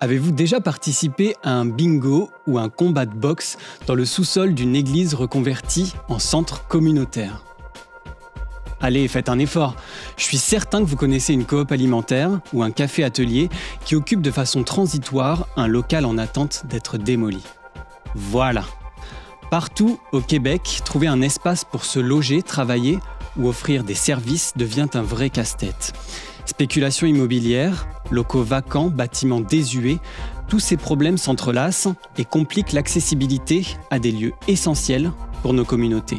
Avez-vous déjà participé à un bingo ou un combat de boxe dans le sous-sol d'une église reconvertie en centre communautaire ? Allez, faites un effort. Je suis certain que vous connaissez une coop alimentaire ou un café-atelier qui occupe de façon transitoire un local en attente d'être démoli. Voilà. Partout au Québec, trouver un espace pour se loger, travailler ou offrir des services devient un vrai casse-tête. Spéculation immobilière, locaux vacants, bâtiments désuets, tous ces problèmes s'entrelacent et compliquent l'accessibilité à des lieux essentiels pour nos communautés.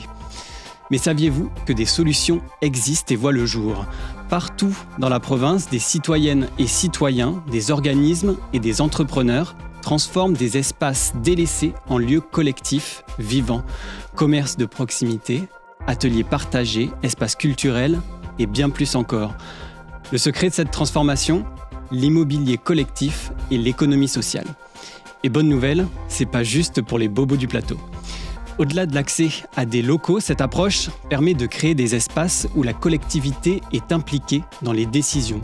Mais saviez-vous que des solutions existent et voient le jour ? Partout dans la province, des citoyennes et citoyens, des organismes et des entrepreneurs transforment des espaces délaissés en lieux collectifs, vivants, commerces de proximité, ateliers partagés, espaces culturels et bien plus encore. Le secret de cette transformation, l'immobilier collectif et l'économie sociale. Et bonne nouvelle, c'est pas juste pour les bobos du plateau. Au-delà de l'accès à des locaux, cette approche permet de créer des espaces où la collectivité est impliquée dans les décisions.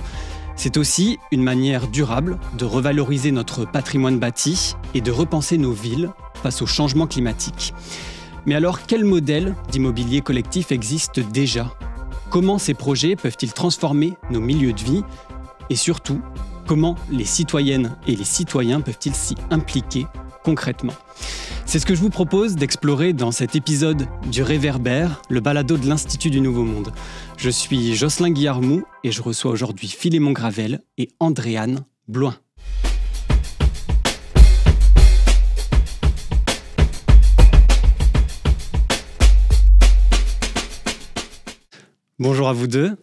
C'est aussi une manière durable de revaloriser notre patrimoine bâti et de repenser nos villes face au changement climatique. Mais alors, quel modèle d'immobilier collectif existe déjà ? Comment ces projets peuvent-ils transformer nos milieux de vie ? Et surtout, comment les citoyennes et les citoyens peuvent-ils s'y impliquer concrètement ? C'est ce que je vous propose d'explorer dans cet épisode du Réverbère, le balado de l'Institut du Nouveau Monde. Je suis Jocelyn Guillarmou et je reçois aujourd'hui Philémon Gravel et Andréane Bloin. Bonjour à vous deux.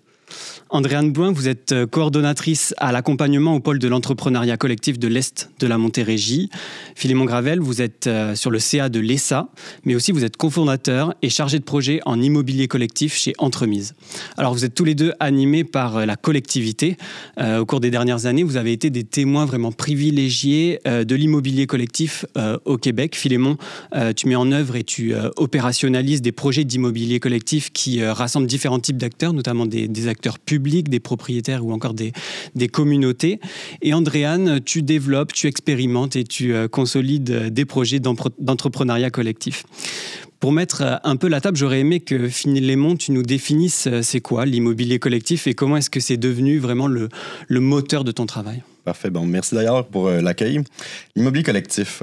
Andréane Bloin, vous êtes coordonnatrice à l'accompagnement au pôle de l'entrepreneuriat collectif de l'Est de la Montérégie. Philémon Gravel, vous êtes sur le CA de l'ESA, mais aussi vous êtes cofondateur et chargé de projet en immobilier collectif chez Entremise. Alors vous êtes tous les deux animés par la collectivité. Au cours des dernières années, vous avez été des témoins vraiment privilégiés de l'immobilier collectif au Québec. Philémon, tu mets en œuvre et tu opérationnalises des projets d'immobilier collectif qui rassemblent différents types d'acteurs, notamment des acteurs publics, des propriétaires ou encore des communautés. Et Andréane, tu développes, tu expérimentes et tu consolides des projets d'entrepreneuriat collectif. Pour mettre un peu la table, j'aurais aimé que Philémon, tu nous définisses c'est quoi l'immobilier collectif et comment est-ce que c'est devenu vraiment le moteur de ton travail. Parfait. Bon, merci d'ailleurs pour l'accueil. L'immobilier collectif,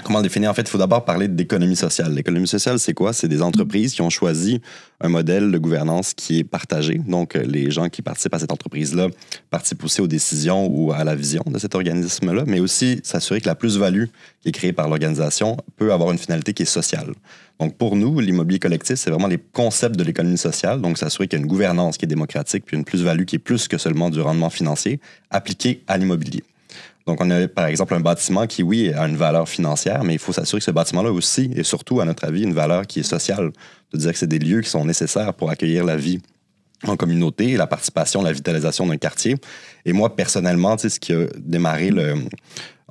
comment le définir? En fait, il faut d'abord parler d'économie sociale. L'économie sociale, c'est quoi? C'est des entreprises qui ont choisi un modèle de gouvernance qui est partagé. Donc, les gens qui participent à cette entreprise-là participent aussi aux décisions ou à la vision de cet organisme-là, mais aussi s'assurer que la plus-value qui est créée par l'organisation peut avoir une finalité qui est sociale. Donc, pour nous, l'immobilier collectif, c'est vraiment les concepts de l'économie sociale. Donc, s'assurer qu'il y a une gouvernance qui est démocratique, puis une plus-value qui est plus que seulement du rendement financier appliqué à l'immobilier. Donc, on a par exemple un bâtiment qui, oui, a une valeur financière, mais il faut s'assurer que ce bâtiment-là aussi, et surtout, à notre avis, une valeur qui est sociale. De dire que c'est des lieux qui sont nécessaires pour accueillir la vie en communauté, la participation, la vitalisation d'un quartier. Et moi, personnellement, tu sais, ce qui a démarré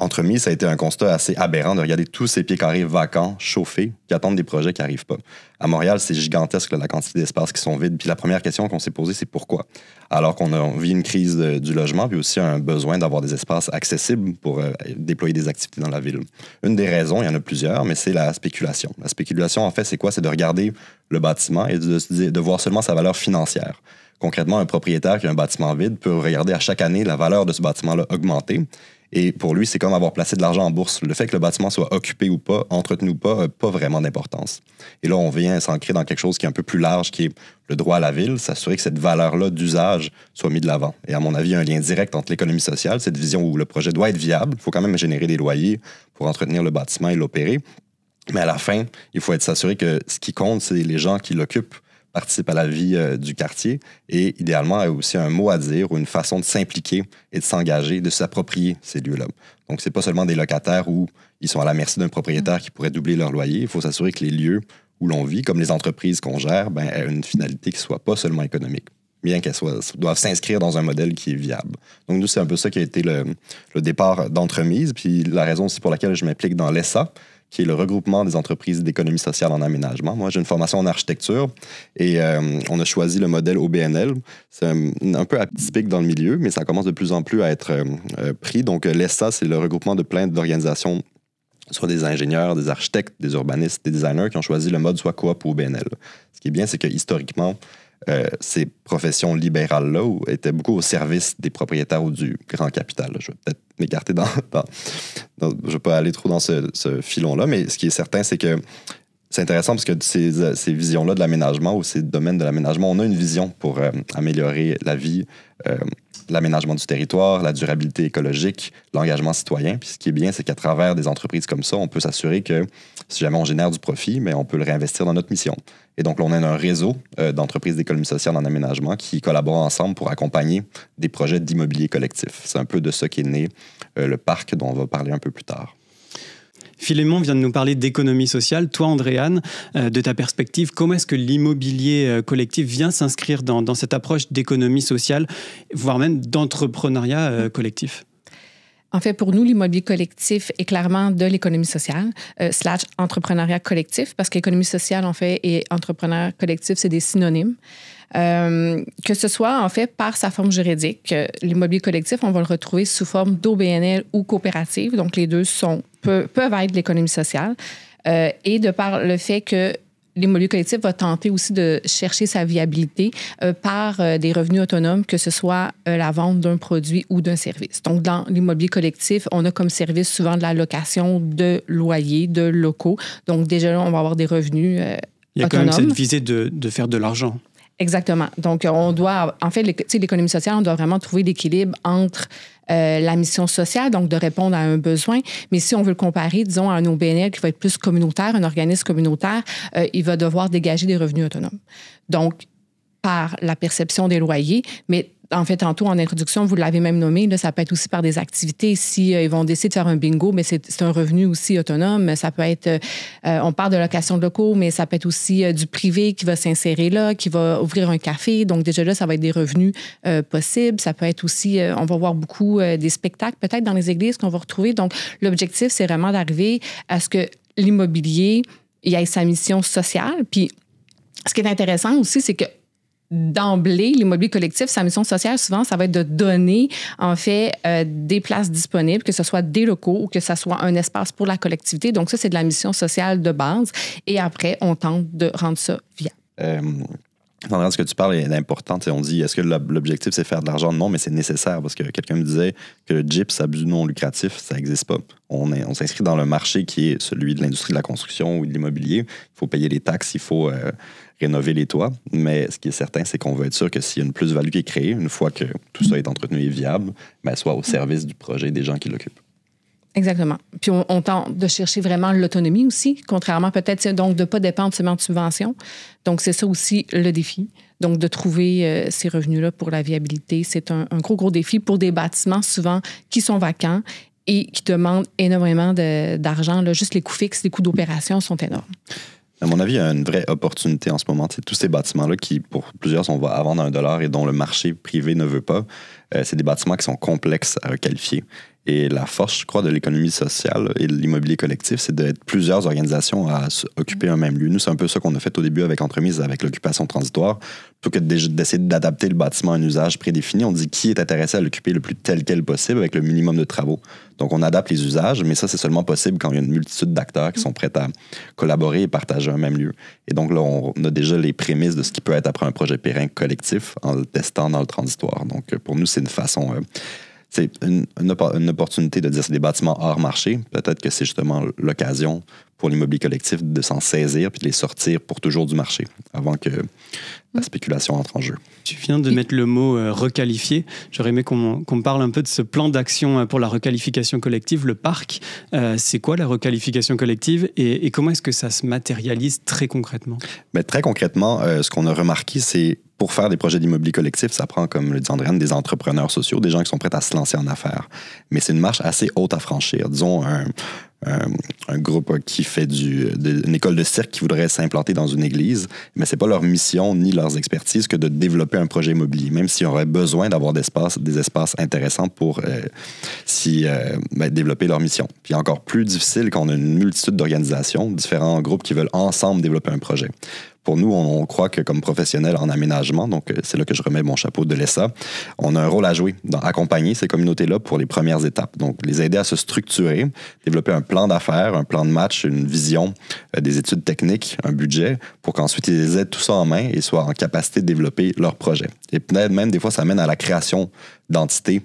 Entremise, ça a été un constat assez aberrant de regarder tous ces pieds carrés vacants, chauffés, qui attendent des projets qui n'arrivent pas. À Montréal, c'est gigantesque, là, la quantité d'espaces qui sont vides. Puis la première question qu'on s'est posée, c'est pourquoi? Alors qu'on vit une crise du logement, puis aussi un besoin d'avoir des espaces accessibles pour déployer des activités dans la ville. Une des raisons, il y en a plusieurs, mais c'est la spéculation. La spéculation, en fait, c'est quoi? C'est de regarder le bâtiment et de voir seulement sa valeur financière. Concrètement, un propriétaire qui a un bâtiment vide peut regarder à chaque année la valeur de ce bâtiment-là augmenter. Et pour lui, c'est comme avoir placé de l'argent en bourse. Le fait que le bâtiment soit occupé ou pas, entretenu ou pas, n'a pas vraiment d'importance. Et là, on vient s'ancrer dans quelque chose qui est un peu plus large, qui est le droit à la ville, s'assurer que cette valeur-là d'usage soit mise de l'avant. Et à mon avis, il y a un lien direct entre l'économie sociale, cette vision où le projet doit être viable. Il faut quand même générer des loyers pour entretenir le bâtiment et l'opérer. Mais à la fin, il faut s'assurer que ce qui compte, c'est les gens qui l'occupent, participent à la vie du quartier et idéalement a aussi un mot à dire ou une façon de s'impliquer et de s'engager, de s'approprier ces lieux-là. Donc, c'est pas seulement des locataires où ils sont à la merci d'un propriétaire qui pourrait doubler leur loyer. Il faut s'assurer que les lieux où l'on vit, comme les entreprises qu'on gère, aient une finalité qui soit pas seulement économique, bien qu'elles doivent s'inscrire dans un modèle qui est viable. Donc, nous, c'est un peu ça qui a été le départ d'Entremise, puis la raison aussi pour laquelle je m'implique dans l'ESA, qui est le regroupement des entreprises d'économie sociale en aménagement. Moi, j'ai une formation en architecture et on a choisi le modèle OBNL. C'est un peu atypique dans le milieu, mais ça commence de plus en plus à être pris. Donc, l'ESA, c'est le regroupement de plein d'organisations, soit des ingénieurs, des architectes, des urbanistes, des designers qui ont choisi le mode soit coop ou OBNL. Ce qui est bien, c'est que historiquement, ces professions libérales-là étaient beaucoup au service des propriétaires ou du grand capital. Je vais peut-être m'écarter je ne vais pas aller trop dans ce filon-là, mais ce qui est certain, c'est que c'est intéressant parce que ces visions-là de l'aménagement ou ces domaines de l'aménagement, on a une vision pour améliorer la vie, l'aménagement du territoire, la durabilité écologique, l'engagement citoyen. Puis ce qui est bien, c'est qu'à travers des entreprises comme ça, on peut s'assurer que si jamais on génère du profit, mais on peut le réinvestir dans notre mission. Et donc, là, on a un réseau d'entreprises d'économie sociale en aménagement qui collaborent ensemble pour accompagner des projets d'immobilier collectif. C'est un peu de ça qu'est né le parc dont on va parler un peu plus tard. Philémon vient de nous parler d'économie sociale. Toi, Andréane, de ta perspective, comment est-ce que l'immobilier collectif vient s'inscrire dans cette approche d'économie sociale, voire même d'entrepreneuriat collectif? En fait, pour nous, l'immobilier collectif est clairement de l'économie sociale / entrepreneuriat collectif, parce qu'économie sociale, en fait, et entrepreneuriat collectif, c'est des synonymes. Que ce soit, en fait, par sa forme juridique. L'immobilier collectif, on va le retrouver sous forme d'OBNL ou coopérative. Donc, les deux peuvent être de l'économie sociale. Et de par le fait que l'immobilier collectif va tenter aussi de chercher sa viabilité par des revenus autonomes, que ce soit la vente d'un produit ou d'un service. Donc, dans l'immobilier collectif, on a comme service souvent de la location de loyers, de locaux. Donc, déjà là, on va avoir des revenus autonomes. Il y a quand même cette visée de faire de l'argent. Exactement. Donc, on doit, en fait, l'économie sociale, on doit vraiment trouver l'équilibre entre la mission sociale, donc de répondre à un besoin. Mais si on veut le comparer, disons, à un OBNL qui va être plus communautaire, un organisme communautaire, il va devoir dégager des revenus autonomes. Donc, par la perception des loyers, mais en fait, tantôt, en introduction, vous l'avez même nommé, là, ça peut être aussi par des activités. Si ils vont décider de faire un bingo, mais c'est un revenu aussi autonome. Ça peut être, on parle de location de locaux, mais ça peut être aussi du privé qui va s'insérer là, qui va ouvrir un café. Donc, déjà là, ça va être des revenus possibles. Ça peut être aussi, on va voir beaucoup des spectacles, peut-être dans les églises qu'on va retrouver. Donc, l'objectif, c'est vraiment d'arriver à ce que l'immobilier il ait sa mission sociale. Puis, ce qui est intéressant aussi, c'est que d'emblée, l'immobilier collectif, sa mission sociale, souvent, ça va être de donner, en fait, des places disponibles, que ce soit des locaux ou que ce soit un espace pour la collectivité. Donc, ça, c'est de la mission sociale de base. Et après, on tente de rendre ça viable. Ce que tu parles est important. On dit, est-ce que l'objectif, c'est faire de l'argent? Non, mais c'est nécessaire parce que quelqu'un me disait que le GIPS, abus non lucratif, ça n'existe pas. On s'inscrit dans le marché qui est celui de l'industrie de la construction ou de l'immobilier. Il faut payer les taxes, il faut rénover les toits. Mais ce qui est certain, c'est qu'on veut être sûr que s'il y a une plus-value qui est créée, une fois que tout ça est entretenu et viable, ben, soit au service du projet des gens qui l'occupent. Exactement. Puis on tente de chercher vraiment l'autonomie aussi, contrairement peut-être donc de ne pas dépendre seulement de subventions. Donc, c'est ça aussi le défi. Donc, de trouver ces revenus-là pour la viabilité, c'est un gros défi pour des bâtiments souvent qui sont vacants et qui demandent énormément d'argent. Là, juste les coûts fixes, les coûts d'opération sont énormes. À mon avis, il y a une vraie opportunité en ce moment. C'est tous ces bâtiments-là qui, pour plusieurs, sont à vendre à $1 et dont le marché privé ne veut pas. C'est des bâtiments qui sont complexes à requalifier. Et la force, je crois, de l'économie sociale et de l'immobilier collectif, c'est d'être plusieurs organisations à occuper un même lieu. Nous, c'est un peu ça qu'on a fait au début avec Entremise, avec l'occupation transitoire. Plutôt que d'essayer d'adapter le bâtiment à un usage prédéfini, on dit qui est intéressé à l'occuper le plus tel quel possible avec le minimum de travaux. Donc, on adapte les usages, mais ça, c'est seulement possible quand il y a une multitude d'acteurs qui sont prêts à collaborer et partager un même lieu. Et donc, là, on a déjà les prémices de ce qui peut être après un projet périn collectif en le testant dans le transitoire. Donc, pour nous, c'est une façon... c'est une opportunité de dire c'est des bâtiments hors marché. Peut-être que c'est justement l'occasion pour l'immobilier collectif de s'en saisir puis de les sortir pour toujours du marché avant que la spéculation entre en jeu. Tu viens de mettre le mot requalifier. J'aurais aimé qu'on me parle un peu de ce plan d'action pour la requalification collective, le parc. C'est quoi la requalification collective et comment est-ce que ça se matérialise très concrètement? Mais très concrètement, ce qu'on a remarqué, c'est pour faire des projets d'immobilier collectif, ça prend, comme le dit Andréane, des entrepreneurs sociaux, des gens qui sont prêts à se lancer en affaires. Mais c'est une marche assez haute à franchir. Disons, un groupe qui fait une école de cirque qui voudrait s'implanter dans une église, mais c'est pas leur mission ni leurs expertises que de développer un projet immobilier, même s'ils auraient besoin d'avoir des espaces intéressants pour développer leur mission. Puis encore plus difficile quand on a une multitude d'organisations, différents groupes qui veulent ensemble développer un projet. Pour nous, on croit que comme professionnels en aménagement, donc c'est là que je remets mon chapeau de l'ESA, on a un rôle à jouer dans accompagner ces communautés-là pour les premières étapes. Donc, les aider à se structurer, développer un plan d'affaires, un plan de match, une vision, des études techniques, un budget, pour qu'ensuite ils aient tout ça en main et soient en capacité de développer leur projet. Et peut-être même, des fois, ça mène à la création d'entités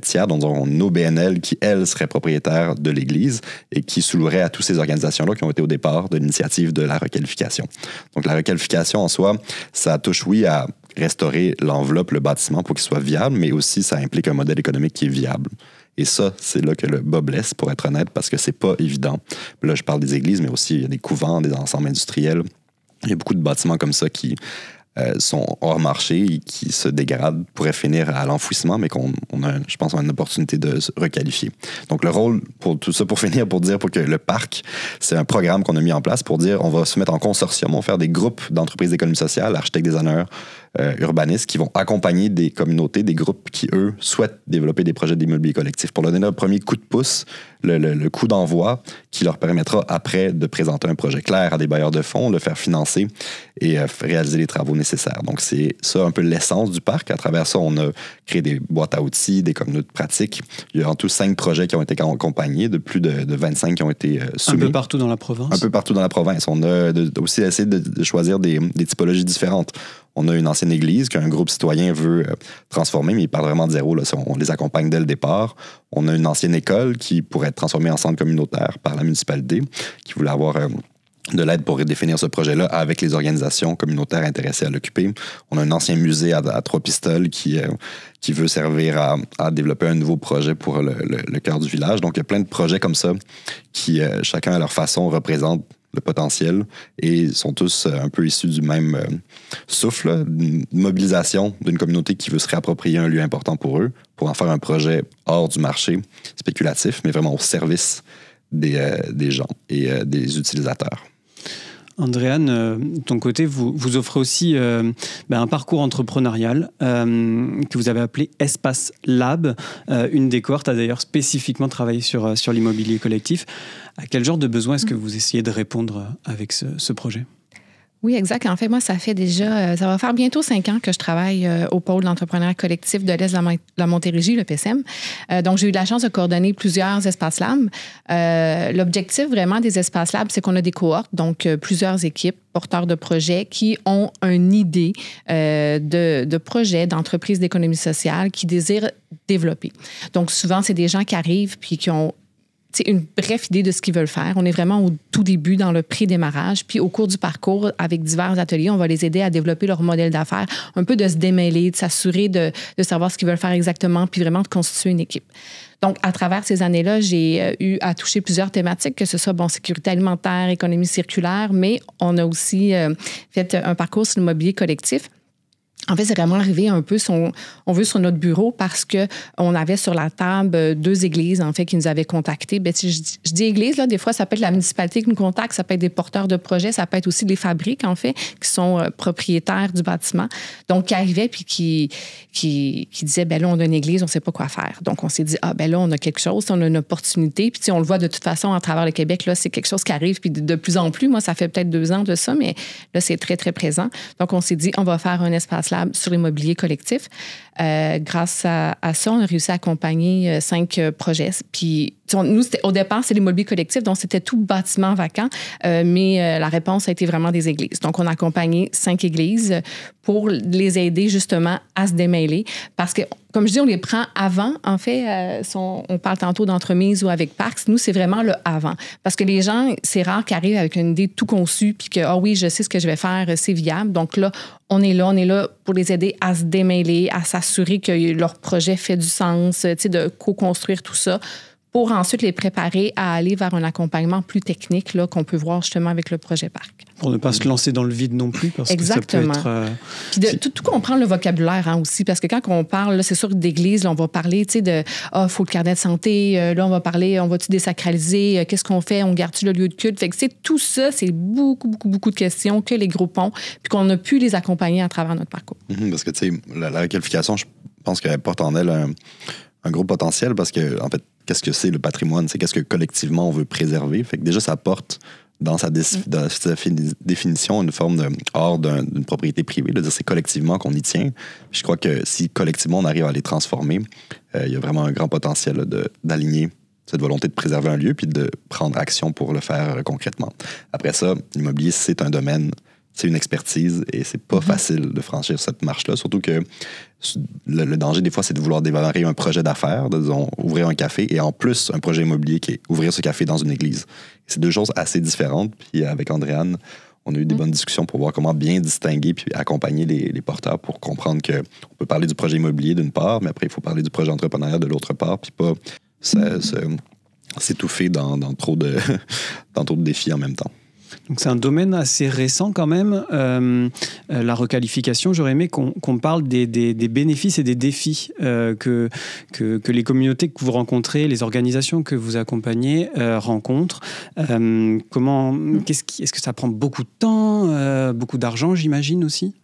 tiers, dont une OBNL qui, elle, serait propriétaire de l'Église et qui sous-louerait à toutes ces organisations-là qui ont été au départ de l'initiative de la requalification. Donc, la requalification en soi, ça touche, oui, à restaurer l'enveloppe, le bâtiment pour qu'il soit viable, mais aussi ça implique un modèle économique qui est viable. Et ça, c'est là que le bas blesse, pour être honnête, parce que c'est pas évident. Là, je parle des églises, mais aussi il y a des couvents, des ensembles industriels. Il y a beaucoup de bâtiments comme ça qui sont hors marché et qui se dégradent, pourraient finir à l'enfouissement, mais qu'on a, je pense, une opportunité de se requalifier. Donc, le rôle, pour tout ça, pour finir, pour que le parc, c'est un programme qu'on a mis en place pour dire on va se mettre en consortium, on va faire des groupes d'entreprises d'économie sociale, architectes, designers, urbanistes qui vont accompagner des communautés, des groupes qui, eux, souhaitent développer des projets d'immobilier collectif pour leur donner un premier coup de pouce, le coup d'envoi qui leur permettra après de présenter un projet clair à des bailleurs de fonds, le faire financer et réaliser les travaux nécessaires. Donc, c'est ça un peu l'essence du parc. À travers ça, on a créé des boîtes à outils, des communautés de pratique. Il y a en tout 5 projets qui ont été accompagnés, de plus de 25 qui ont été soumis. Un peu partout dans la province. Un peu partout dans la province. On a aussi essayé de choisir des typologies différentes. On a une ancienne église qu'un groupe citoyen veut transformer, mais il part vraiment de zéro. Là. On les accompagne dès le départ. On a une ancienne école qui pourrait être transformée en centre communautaire par la municipalité, qui voulait avoir de l'aide pour définir ce projet-là avec les organisations communautaires intéressées à l'occuper. On a un ancien musée à Trois-Pistoles qui veut servir à développer un nouveau projet pour le cœur du village. Donc, il y a plein de projets comme ça qui, chacun à leur façon, représentent le potentiel et sont tous un peu issus du même souffle, d'une mobilisation d'une communauté qui veut se réapproprier un lieu important pour eux, pour en faire un projet hors du marché spéculatif, mais vraiment au service des gens et des utilisateurs. Andréane, de ton côté, vous offrez aussi un parcours entrepreneurial que vous avez appelé Espace Lab. Une des cohortes a d'ailleurs spécifiquement travaillé sur l'immobilier collectif. À quel genre de besoin est-ce que vous essayez de répondre avec ce projet? Oui, exact. En fait, moi, ça va faire bientôt 5 ans que je travaille au pôle d'entrepreneuriat collectif de l'Est de la Montérégie, le PSM. Donc, j'ai eu la chance de coordonner plusieurs espaces labs. L'objectif vraiment des espaces labs, c'est qu'on a des cohortes, donc plusieurs équipes porteurs de projets qui ont une idée de projet, d'entreprise d'économie sociale qui désirent développer. Donc, souvent, c'est des gens qui arrivent puis qui ont une brève idée de ce qu'ils veulent faire. On est vraiment au tout début, dans le pré-démarrage. Puis au cours du parcours, avec divers ateliers, on va les aider à développer leur modèle d'affaires, un peu de se démêler, de s'assurer de savoir ce qu'ils veulent faire exactement, puis vraiment de constituer une équipe. Donc, à travers ces années-là, j'ai eu à toucher plusieurs thématiques, que ce soit sécurité alimentaire, économie circulaire, mais on a aussi fait un parcours sur l'immobilier collectif. En fait, c'est vraiment arrivé un peu, sur notre bureau parce qu'on avait sur la table 2 églises, en fait, qui nous avaient contactés. Bien, si je dis église, là, des fois, ça peut être la municipalité qui nous contacte, ça peut être des porteurs de projets, ça peut être aussi des fabriques, en fait, qui sont propriétaires du bâtiment. Donc, qui arrivaient puis qui disaient, bien là, on a une église, on ne sait pas quoi faire. Donc, on s'est dit, bien là, on a quelque chose, on a une opportunité. Puis, on le voit de toute façon à travers le Québec, là, c'est quelque chose qui arrive, puis de plus en plus. Moi, ça fait peut-être 2 ans de ça, mais là, c'est très, très présent. Donc, on s'est dit, on va faire un espace lab sur l'immobilier collectif. Grâce à ça, on a réussi à accompagner 5 projets. Puis, nous, au départ, c'est l'immobilier collectif, donc c'était tout bâtiment vacant, mais la réponse a été vraiment des églises. Donc, on a accompagné 5 églises pour les aider justement à se démêler. Parce que, comme je dis, on les prend avant. En fait, on parle tantôt d'entremise ou avec Parcs. Nous, c'est vraiment le avant. Parce que les gens, c'est rare qu'ils arrivent avec une idée tout conçue puis que, oui, je sais ce que je vais faire, c'est viable. Donc là, on est là pour les aider à se démêler, à s'assurer que leur projet fait du sens, de co-construire tout ça pour ensuite les préparer à aller vers un accompagnement plus technique là, qu'on peut voir justement avec le projet Parc. Pour ne pas se lancer dans le vide non plus, parce Exactement. que ça peut être... Puis de tout comprendre le vocabulaire aussi, parce que quand on parle, là, c'est sûr d'église, là, on va parler de « faut le carnet de santé », là, on va parler « on va-tu désacraliser », « qu'est-ce qu'on fait, on garde-tu le lieu de culte ». Fait que tout ça, c'est beaucoup de questions que les groupes ont, puis qu'on a pu les accompagner à travers notre parcours. Parce que, tu sais, la requalification, je pense qu'elle porte en elle un gros potentiel, parce que, en fait, qu'est-ce que c'est le patrimoine? C'est qu'est-ce que collectivement on veut préserver. Fait que déjà, ça porte dans sa définition une forme de hors d'une propriété privée, de dire c'est collectivement qu'on y tient. Puis je crois que si collectivement on arrive à les transformer, il y a vraiment un grand potentiel d'aligner cette volonté de préserver un lieu puis de prendre action pour le faire concrètement. Après ça, l'immobilier, c'est un domaine, c'est une expertise et c'est pas facile de franchir cette marche-là, surtout que le danger, des fois, c'est de vouloir démarrer un projet d'affaires, disons, ouvrir un café, et en plus, un projet immobilier qui est ouvrir ce café dans une église. C'est deux choses assez différentes. Puis avec Andréane, on a eu des bonnes discussions pour voir comment bien distinguer puis accompagner les porteurs pour comprendre qu'on peut parler du projet immobilier d'une part, mais après, il faut parler du projet entrepreneurial de l'autre part, puis pas s'étouffer dans trop de défis en même temps. Donc c'est un domaine assez récent quand même, la requalification. J'aurais aimé qu'on parle des bénéfices et des défis que les communautés que vous rencontrez, les organisations que vous accompagnez rencontrent. Est-ce que ça prend beaucoup de temps, beaucoup d'argent, j'imagine aussi?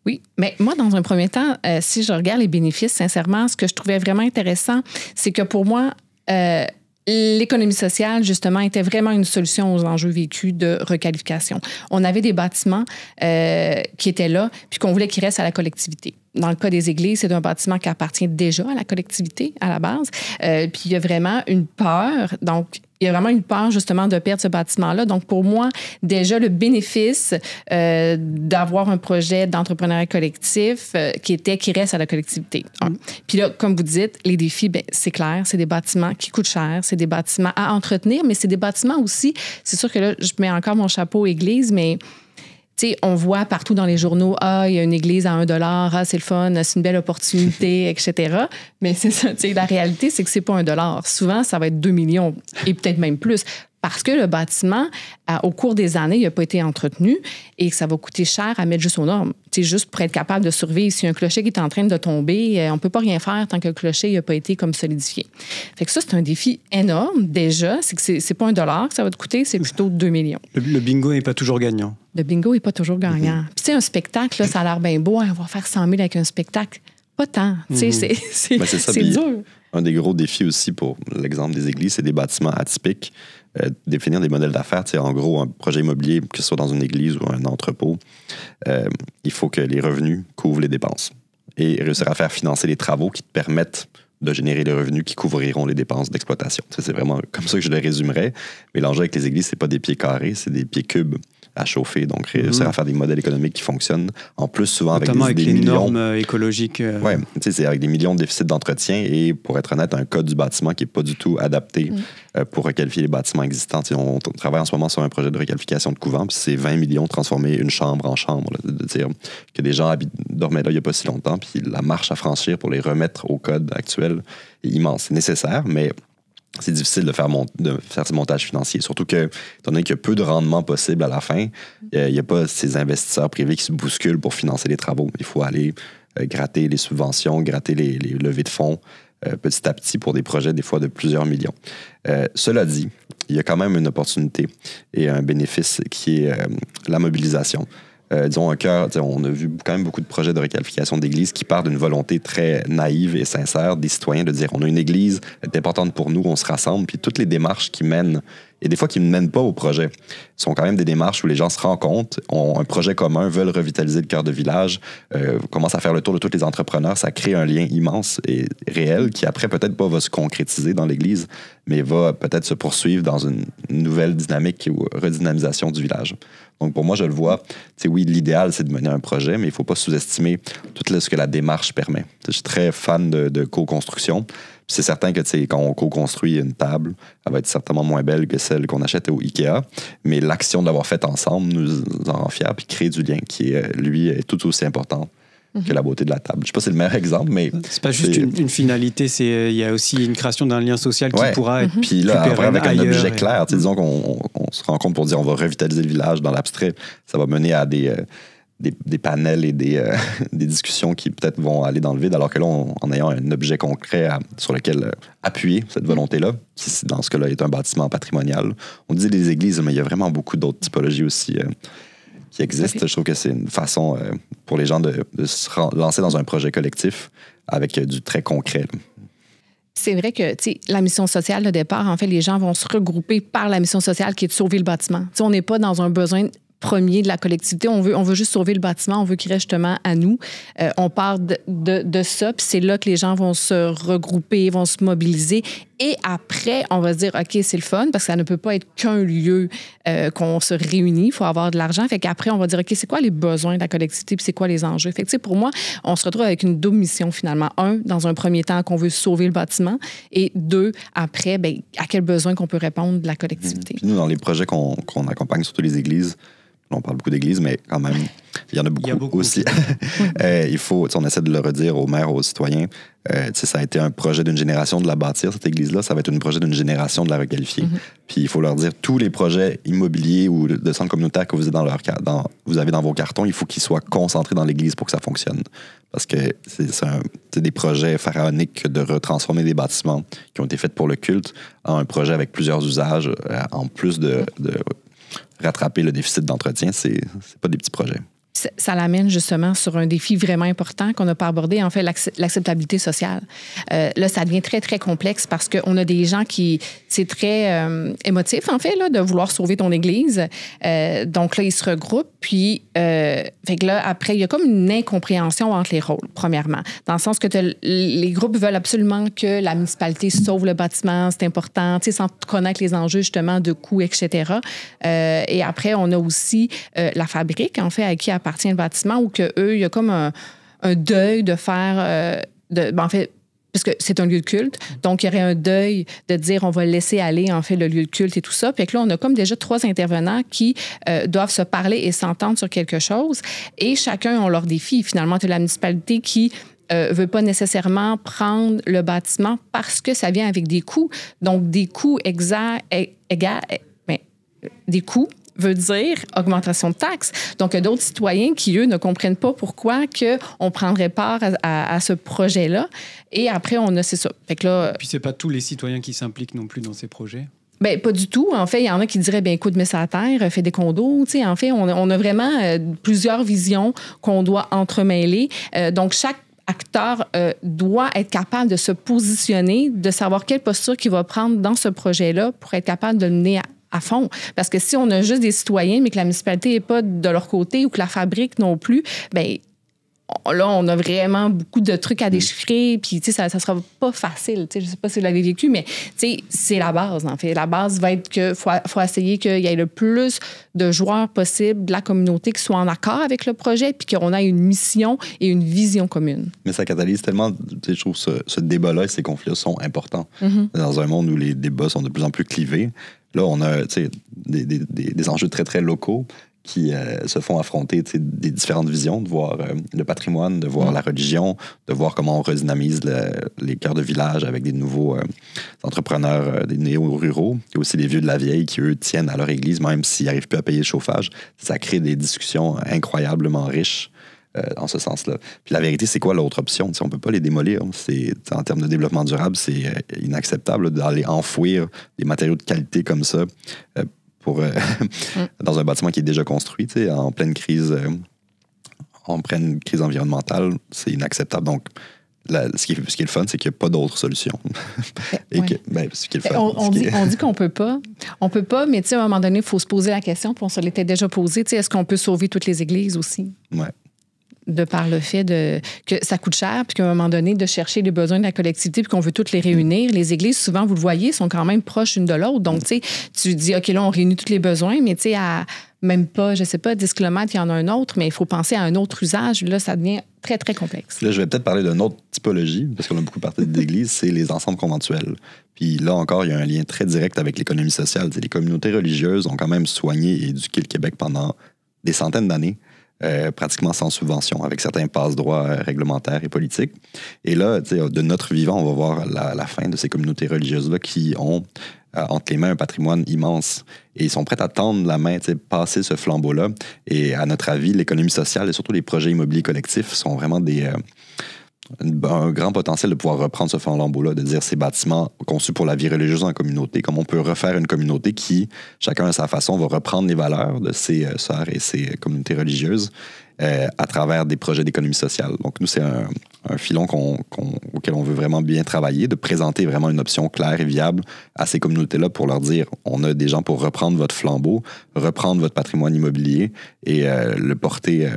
Oui, mais moi, dans un premier temps, si je regarde les bénéfices, sincèrement, ce que je trouvais vraiment intéressant, c'est que pour moi, l'économie sociale, justement, était vraiment une solution aux enjeux vécus de requalification. On avait des bâtiments qui étaient là, puis qu'on voulait qu'ils restent à la collectivité. Dans le cas des églises, c'est un bâtiment qui appartient déjà à la collectivité, à la base. Puis il y a vraiment une peur. Donc, il y a vraiment une peur, justement, de perdre ce bâtiment-là. Donc, pour moi, déjà, le bénéfice d'avoir un projet d'entrepreneuriat collectif qui reste à la collectivité. Puis là, comme vous dites, les défis, c'est clair, c'est des bâtiments qui coûtent cher, c'est des bâtiments à entretenir, mais c'est des bâtiments aussi, c'est sûr que là, je mets encore mon chapeau église, mais tu sais, on voit partout dans les journaux, il y a une église à $1, c'est le fun, c'est une belle opportunité, etc. Mais c'est ça, tu sais, la réalité, c'est que c'est pas $1. Souvent, ça va être 2 millions et peut-être même plus. Parce que le bâtiment, au cours des années, il n'a pas été entretenu et que ça va coûter cher à mettre juste aux normes. C'est juste pour être capable de surveiller. Si un clocher qui est en train de tomber, on ne peut pas rien faire tant que le clocher n'a pas été comme solidifié. Fait que ça, c'est un défi énorme déjà. C'est que c'est pas $1 que ça va te coûter, c'est plutôt 2 millions. Le bingo n'est pas toujours gagnant. Le bingo n'est pas toujours gagnant. Puis tu sais, un spectacle, là, ça a l'air bien beau. On va faire 100 000 avec un spectacle. Pas tant. Tu sais, c'est dur. Un des gros défis aussi pour l'exemple des églises, c'est des bâtiments atypiques. Définir des modèles d'affaires. En gros, un projet immobilier, que ce soit dans une église ou un entrepôt, il faut que les revenus couvrent les dépenses et réussir à faire financer les travaux qui te permettent de générer les revenus qui couvriront les dépenses d'exploitation. C'est vraiment comme ça que je le résumerais. Mais l'enjeu avec les églises, c'est pas des pieds carrés, c'est des pieds cubes à chauffer. Donc, réussir à faire des modèles économiques qui fonctionnent. En plus, souvent notamment avec des les millions... normes écologiques. Oui, c'est avec des millions de déficits d'entretien et, pour être honnête, un code du bâtiment qui n'est pas du tout adapté pour requalifier les bâtiments existants. On travaille en ce moment sur un projet de requalification de couvent, puis c'est 20 millions de transformer une chambre en chambre. Là, de dire que des gens dormaient là il n'y a pas si longtemps, puis la marche à franchir pour les remettre au code actuel est immense. C'est nécessaire, mais c'est difficile de faire ces montages financiers. Surtout que, étant donné qu'il y a peu de rendement possible à la fin, il n'y a pas ces investisseurs privés qui se bousculent pour financer les travaux. Il faut aller gratter les subventions, gratter les levées de fonds petit à petit pour des projets, des fois, de plusieurs millions. Cela dit, il y a quand même une opportunité et un bénéfice qui est la mobilisation. Disons, on a vu quand même beaucoup de projets de requalification d'églises qui partent d'une volonté très naïve et sincère des citoyens de dire on a une église, elle est importante pour nous, on se rassemble, puis toutes les démarches qui mènent, et des fois qui ne mènent pas au projet, sont quand même des démarches où les gens se rencontrent, ont un projet commun, veulent revitaliser le cœur de village, commencent à faire le tour de tous les entrepreneurs, ça crée un lien immense et réel qui après peut-être pas va se concrétiser dans l'église, mais va peut-être se poursuivre dans une nouvelle dynamique ou redynamisation du village. Donc, pour moi, je le vois, oui, l'idéal, c'est de mener un projet, mais il ne faut pas sous-estimer tout ce que la démarche permet. Je suis très fan de co-construction. Puis c'est certain que quand on co-construit une table, elle va être certainement moins belle que celle qu'on achète au IKEA, mais l'action de l'avoir faite ensemble nous en rend fiers puis crée du lien qui, lui, est tout aussi important que la beauté de la table. Je sais pas si c'est le meilleur exemple, mais... C'est pas juste une finalité, il y a aussi une création d'un lien social qui pourra être Puis là, après, avec un objet ailleurs, clair, disons qu'on se rend compte pour dire on va revitaliser le village dans l'abstrait, ça va mener à des panels et des discussions qui peut-être vont aller dans le vide, alors que là, en ayant un objet concret sur lequel appuyer cette volonté-là, qui dans ce cas-là est un bâtiment patrimonial. On dit des églises, mais il y a vraiment beaucoup d'autres typologies aussi qui existent. Je trouve que c'est une façon pour les gens de se lancer dans un projet collectif avec du très concret. Là. C'est vrai que la mission sociale, de départ, en fait, les gens vont se regrouper par la mission sociale qui est de sauver le bâtiment. T'sais, on n'est pas dans un besoin premier de la collectivité. On veut juste sauver le bâtiment. On veut qu'il reste justement à nous. On part de ça, puis c'est là que les gens vont se regrouper, vont se mobiliser. Et après, on va se dire, OK, c'est le fun, parce que ça ne peut pas être qu'un lieu qu'on se réunit. Il faut avoir de l'argent. Fait qu'après, on va dire, OK, c'est quoi les besoins de la collectivité, puis c'est quoi les enjeux? Fait que, pour moi, on se retrouve avec une double mission, finalement. Un, dans un premier temps, qu'on veut sauver le bâtiment. Et deux, après, bien, à quel besoin qu'on peut répondre de la collectivité. Puis nous, dans les projets qu'on accompagne, surtout les églises, on parle beaucoup d'églises, mais quand même, il y en a beaucoup aussi. Il faut, on essaie de le redire aux maires, aux citoyens. Ça a été un projet d'une génération de la bâtir, cette église-là. Ça va être un projet d'une génération de la requalifier. Puis il faut leur dire, tous les projets immobiliers ou de centres communautaires que vous avez dans vos cartons, il faut qu'ils soient concentrés dans l'église pour que ça fonctionne. Parce que c'est des projets pharaoniques de retransformer des bâtiments qui ont été faits pour le culte en un projet avec plusieurs usages, en plus de rattraper le déficit d'entretien, c'est pas des petits projets. Ça l'amène justement sur un défi vraiment important qu'on n'a pas abordé, en fait, l'acceptabilité sociale. Là, ça devient très, très complexe parce qu'on a des gens qui... C'est très émotif, en fait, là, de vouloir sauver ton église. Donc là, ils se regroupent. Puis, fait que là, après, il y a comme une incompréhension entre les rôles, premièrement. Dans le sens que les groupes veulent absolument que la municipalité sauve le bâtiment, c'est important, tu sais, sans connaître les enjeux, justement, de coûts, etc. Et après, on a aussi la fabrique, en fait, à qui appartient le bâtiment, où que eux, il y a comme un deuil de faire... en fait, parce que c'est un lieu de culte, donc il y aurait un deuil de dire on va laisser aller, en fait, le lieu de culte et tout ça. Puis là, on a comme déjà 3 intervenants qui doivent se parler et s'entendre sur quelque chose. Et chacun a leur défi. Finalement, tu as la municipalité qui veut pas nécessairement prendre le bâtiment parce que ça vient avec des coûts. Donc, des coûts des coûts veut dire augmentation de taxes. Donc, il y a d'autres citoyens qui, eux, ne comprennent pas pourquoi on prendrait part à ce projet-là. Et après, on a, c'est ça. Fait que là, puis, c'est pas tous les citoyens qui s'impliquent non plus dans ces projets. Bien, pas du tout. En fait, il y en a qui diraient, bien, écoute, mets ça à terre, fais des condos. Tu sais, en fait, on a vraiment plusieurs visions qu'on doit entremêler. Donc, chaque acteur doit être capable de se positionner, de savoir quelle posture qu'il va prendre dans ce projet-là pour être capable de le mener à fond. Parce que si on a juste des citoyens, mais que la municipalité n'est pas de leur côté ou que la fabrique non plus, bien, là, on a vraiment beaucoup de trucs à déchiffrer, puis, tu sais, ça ne sera pas facile. Tu sais, je ne sais pas si vous l'avez vécu, mais, tu sais, c'est la base, en fait. La base va être qu'il faut essayer qu'il y ait le plus de joueurs possible de la communauté qui soient en accord avec le projet, puis qu'on ait une mission et une vision commune. Mais ça catalyse tellement, tu sais, je trouve ce débat-là et ces conflits sont importants. Dans un monde où les débats sont de plus en plus clivés, là, on a, tu sais, des enjeux très, très locaux qui se font affronter des différentes visions, de voir le patrimoine, de voir la religion, de voir comment on redynamise les cœurs de village avec des nouveaux entrepreneurs, des néo-ruraux, et aussi des vieux de la vieille qui, eux, tiennent à leur église, même s'ils n'arrivent plus à payer le chauffage. Ça crée des discussions incroyablement riches en ce sens-là. Puis la vérité, c'est quoi l'autre option? T'sais, on ne peut pas les démolir. En termes de développement durable, c'est inacceptable d'aller enfouir des matériaux de qualité comme ça dans un bâtiment qui est déjà construit, en pleine crise environnementale. C'est inacceptable. Donc, ce qui est le fun, c'est qu'il n'y a pas d'autre solution. Ce qui est le fun. On dit qu'on peut pas. On peut pas, mais à un moment donné, il faut se poser la question, puis on se l'était déjà posé. Est-ce qu'on peut sauver toutes les églises aussi? Oui. De par le fait que ça coûte cher, puis qu'à un moment donné, de chercher les besoins de la collectivité, puis qu'on veut toutes les réunir. Les églises, souvent, vous le voyez, sont quand même proches l'une de l'autre. Donc, tu dis, OK, là, on réunit tous les besoins, mais à même pas, je sais pas, 10 km, il y en a un autre, mais il faut penser à un autre usage. Là, ça devient très, très complexe. Là, je vais peut-être parler d'une autre typologie, parce qu'on a beaucoup parlé d'églises, c'est les ensembles conventuels. Puis là encore, il y a un lien très direct avec l'économie sociale. Les communautés religieuses ont quand même soigné et éduqué le Québec pendant des centaines d'années. pratiquement sans subvention, avec certains passe-droits réglementaires et politiques. Et là, de notre vivant, on va voir la fin de ces communautés religieuses-là qui ont entre les mains un patrimoine immense. Et ils sont prêts à tendre la main, passer ce flambeau-là. Et à notre avis, l'économie sociale et surtout les projets immobiliers collectifs sont vraiment un grand potentiel de pouvoir reprendre ce flambeau-là, de dire ces bâtiments conçus pour la vie religieuse en communauté, comme on peut refaire une communauté qui, chacun à sa façon, va reprendre les valeurs de ses sœurs et ses communautés religieuses à travers des projets d'économie sociale. Donc, nous, c'est un filon auquel on veut vraiment bien travailler, de présenter vraiment une option claire et viable à ces communautés-là pour leur dire, on a des gens pour reprendre votre flambeau, reprendre votre patrimoine immobilier et le porter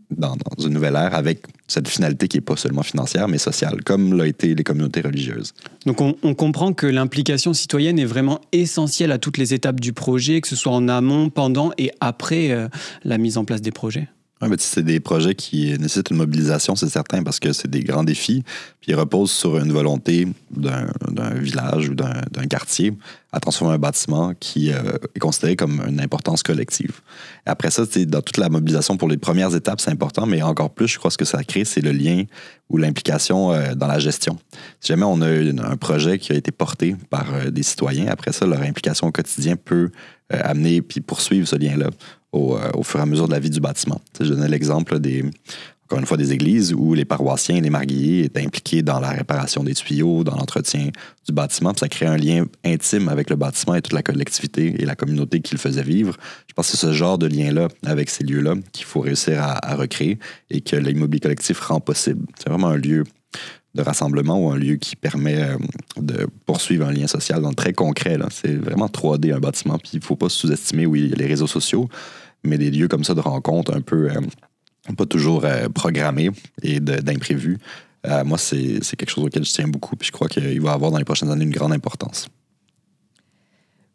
dans une nouvelle ère avec cette finalité qui n'est pas seulement financière, mais sociale, comme l'a été les communautés religieuses. Donc on comprend que l'implication citoyenne est vraiment essentielle à toutes les étapes du projet, que ce soit en amont, pendant et après la mise en place des projets. Oui, mais c'est des projets qui nécessitent une mobilisation, c'est certain, parce que c'est des grands défis, puis ils reposent sur une volonté d'un village ou d'un quartier à transformer un bâtiment qui est considéré comme une importance collective. Et après ça, dans toute la mobilisation pour les premières étapes, c'est important, mais encore plus, je crois que ce que ça crée, c'est le lien ou l'implication dans la gestion. Si jamais on a un projet qui a été porté par des citoyens, après ça, leur implication au quotidien peut amener puis poursuivre ce lien-là au fur et à mesure de la vie du bâtiment. Je donnais l'exemple encore une fois, des églises où les paroissiens, les marguilliers étaient impliqués dans la réparation des tuyaux, dans l'entretien du bâtiment. Puis ça crée un lien intime avec le bâtiment et toute la collectivité et la communauté qui le faisait vivre. Je pense que c'est ce genre de lien-là avec ces lieux-là qu'il faut réussir à recréer et que l'immobilier collectif rend possible. C'est vraiment un lieu de rassemblement ou un lieu qui permet de poursuivre un lien social dans le très concret. Là. C'est vraiment 3D un bâtiment. Puis il ne faut pas sous-estimer, oui, il y a les réseaux sociaux, mais des lieux comme ça de rencontre un peu pas toujours programmés et d'imprévus. Moi, c'est quelque chose auquel je tiens beaucoup. Puis je crois qu'il va avoir dans les prochaines années une grande importance.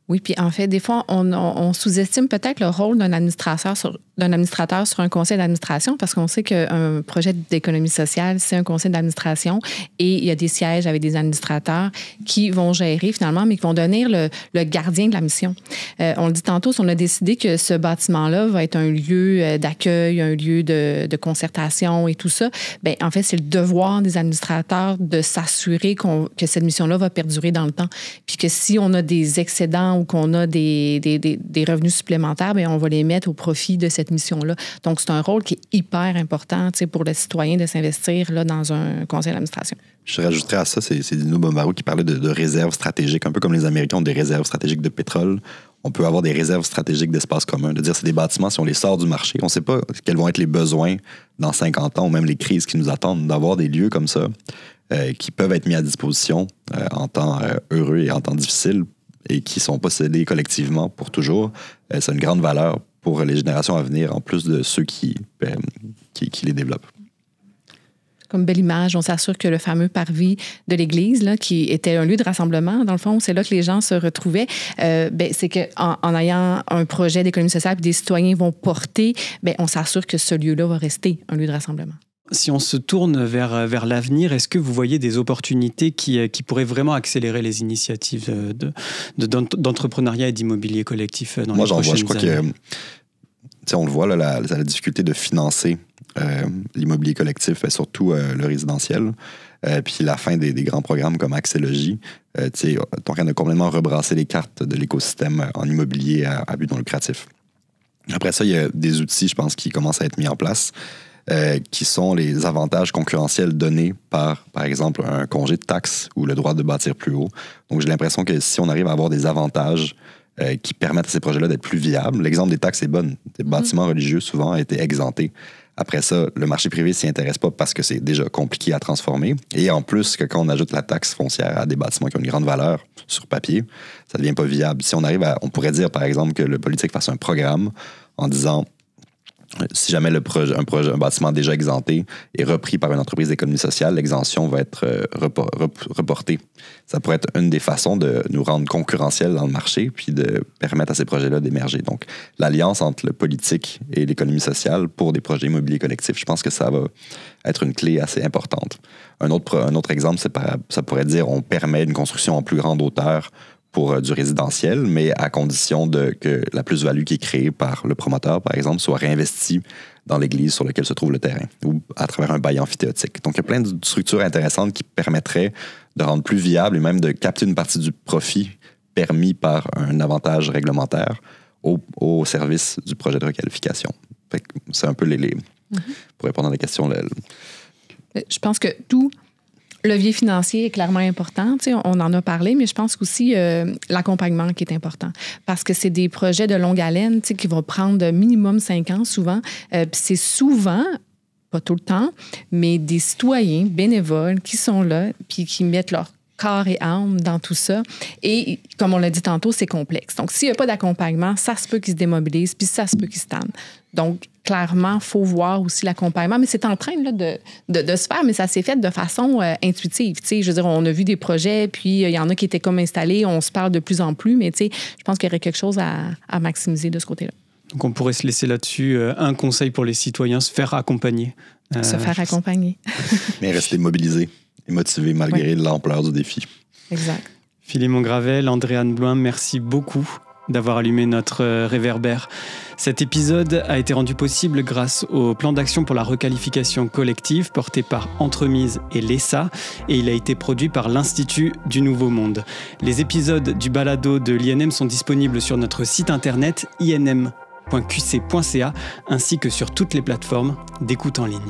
Oui, puis en fait, des fois, on sous-estime peut-être le rôle d'un administrateur sur un conseil d'administration parce qu'on sait qu'un projet d'économie sociale, c'est un conseil d'administration et il y a des sièges avec des administrateurs qui vont gérer finalement, mais qui vont devenir le gardien de la mission. On le dit tantôt, si on a décidé que ce bâtiment-là va être un lieu d'accueil, un lieu de concertation et tout ça, bien, en fait, c'est le devoir des administrateurs de s'assurer que cette mission-là va perdurer dans le temps. Puis que si on a des excédents ou qu'on a des revenus supplémentaires, bien, on va les mettre au profit de cette mission-là. Donc, c'est un rôle qui est hyper important pour le citoyen de s'investir là, dans un conseil d'administration. Je rajouterais à ça, c'est Dino Bombaro qui parlait de réserves stratégiques, un peu comme les Américains ont des réserves stratégiques de pétrole. On peut avoir des réserves stratégiques d'espace commun, de dire c'est des bâtiments, si on les sort du marché, on ne sait pas quels vont être les besoins dans 50 ans ou même les crises qui nous attendent, d'avoir des lieux comme ça qui peuvent être mis à disposition en temps heureux et en temps difficile et qui sont possédés collectivement pour toujours. C'est une grande valeur pour les générations à venir, en plus de ceux qui les développent. Comme belle image, on s'assure que le fameux parvis de l'église, là, qui était un lieu de rassemblement, dans le fond, c'est là que les gens se retrouvaient. C'est qu'en ayant un projet d'économie sociale et des citoyens vont porter, on s'assure que ce lieu-là va rester un lieu de rassemblement. Si on se tourne vers l'avenir, est-ce que vous voyez des opportunités qui pourraient vraiment accélérer les initiatives d'entrepreneuriat et d'immobilier collectif dans les prochaines années? Moi, j'en vois. Je crois que, on le voit, là, la difficulté de financer l'immobilier collectif et surtout le résidentiel. Puis la fin des grands programmes comme Axélogie, on est en train de complètement rebrasser les cartes de l'écosystème en immobilier à but non lucratif. Après ça, il y a des outils, je pense, qui commencent à être mis en place. Qui sont les avantages concurrentiels donnés par exemple, un congé de taxes ou le droit de bâtir plus haut. Donc, j'ai l'impression que si on arrive à avoir des avantages qui permettent à ces projets-là d'être plus viables, l'exemple des taxes est bon. Les bâtiments religieux, souvent, étaient exemptés. Après ça, le marché privé s'y intéresse pas parce que c'est déjà compliqué à transformer. Et en plus, que quand on ajoute la taxe foncière à des bâtiments qui ont une grande valeur sur papier, ça devient pas viable. Si on arrive on pourrait dire, par exemple, que le politique fasse un programme en disant... Si jamais un bâtiment déjà exempté est repris par une entreprise d'économie sociale, l'exemption va être reportée. Ça pourrait être une des façons de nous rendre concurrentiels dans le marché puis de permettre à ces projets-là d'émerger. Donc, l'alliance entre le politique et l'économie sociale pour des projets immobiliers collectifs, je pense que ça va être une clé assez importante. Un autre exemple, ça pourrait dire on permet une construction en plus grande hauteur pour du résidentiel, mais à condition que la plus-value qui est créée par le promoteur, par exemple, soit réinvestie dans l'église sur laquelle se trouve le terrain ou à travers un bail amphithéotique. Donc, il y a plein de structures intéressantes qui permettraient de rendre plus viable et même de capter une partie du profit permis par un avantage réglementaire au service du projet de requalification. Fait que c'est un peu pour répondre à la question. Je pense que tout levier financier est clairement important. Tu sais, on en a parlé, mais je pense aussi l'accompagnement qui est important. Parce que c'est des projets de longue haleine, tu sais, qui vont prendre minimum 5 ans souvent. Puis c'est souvent, pas tout le temps, mais des citoyens bénévoles qui sont là puis qui mettent leur corps et âme dans tout ça. Et comme on l'a dit tantôt, c'est complexe. Donc, s'il n'y a pas d'accompagnement, ça se peut qu'ils se démobilisent, puis ça se peut qu'ils se tannent. Donc, clairement, il faut voir aussi l'accompagnement. Mais c'est en train là, de se faire, mais ça s'est fait de façon intuitive. Tu sais, je veux dire, on a vu des projets, puis il y en a qui étaient comme installés, on se parle de plus en plus, mais tu sais, je pense qu'il y aurait quelque chose à maximiser de ce côté-là. Donc, on pourrait se laisser là-dessus un conseil pour les citoyens, se faire accompagner. Se faire accompagner. Mais rester mobilisé et motivé malgré l'ampleur du défi. Exact. Philémon Gravel, Andréane Bloin, merci beaucoup d'avoir allumé notre réverbère. Cet épisode a été rendu possible grâce au plan d'action pour la requalification collective porté par Entremise et l'ESA et il a été produit par l'Institut du Nouveau Monde. Les épisodes du balado de l'INM sont disponibles sur notre site internet inm.qc.ca ainsi que sur toutes les plateformes d'écoute en ligne.